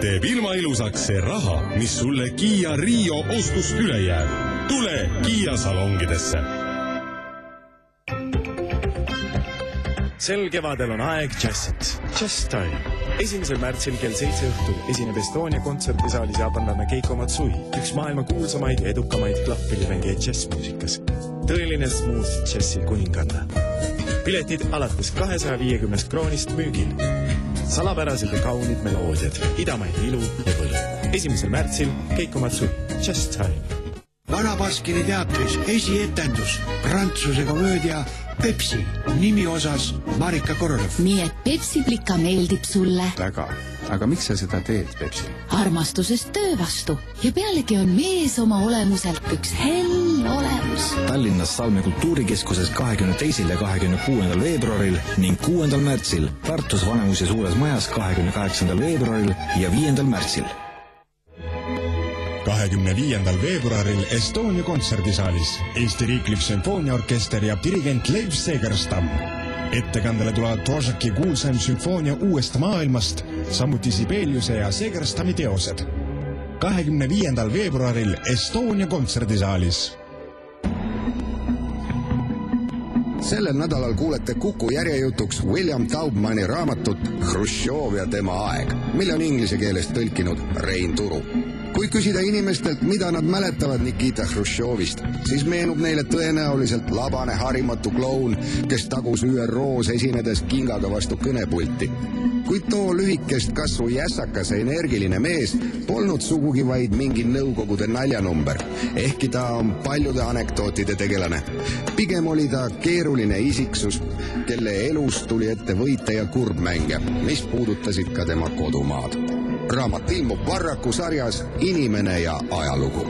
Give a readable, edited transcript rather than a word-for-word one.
teeb ilma ilusaks see raha, mis sulle Kia Rio ostust üle jääb. Tule Kia salongidesse. Sel kevadel on aeg džässiks. Jazz Time. 1. märtsil kell 7 õhtul esineb Estonia kontserdisaalis jaapanlane Keiko Matsui, üks maailma kuulsamaid ja edukamaid klappilirängijaid džässmuusikas. Tõeline smooth džässi kuninganna. Piletid alates 250 kroonist müügil. Salapärased ja kaunid meloodiad, idamaine ilu ja võlu. 1. märtsil Keiko Matsui, Jazz Time. Vanabaskini teatris esietendus, prantsuse komöödia Pepsi, nimi osas Marika Korolev. Nii et Pepsi plika meeldib sulle. Väga. Aga miks sa seda teed, Pepsi? Armastusest töö vastu. Ja pealegi on mees oma olemuselt üks hell olemus. Tallinnas Salme kultuurikeskuses 22. ja 26. veebruaril ning 6. märtsil. Tartus Vanemuise suures majas 28. veebruaril ja 5. märtsil. 25. veebruaril Estonia kontserdisaalis Eesti Riiklik Sümfooniaorkester ja dirigent Leif Segerstam. Ettekandele tulevad Dvořáki kuulsaim sümfoonia uuest maailmast, samuti Sibeliuse ja Segerstami teosed. 25. veebruaril Estonia kontserdisaalis. Sellel nädalal kuulete Kuku järjejutuks William Taubmani raamatut Hruštšov ja tema aeg, mille on inglise keeles tõlkinud Rein Turu. Kui küsida inimestelt, mida nad mäletavad Nikita Hruštšovist, siis meenub neile tõenäoliselt labane harimatu kloun, kes tagus ÜROs esinedes kingaga vastu kõnepulti. Kuid too lühikest kasvu jässakas energiline mees polnud sugugi vaid mingi nõukogude naljanumber, ehkki ta on paljude anekdootide tegelane. Pigem oli ta keeruline isiksus, kelle elus tuli ette võite ja kurbmänge, mis puudutasid ka tema kodumaad. Raamat ilmub Varraku sarjas Inimene ja ajalugu.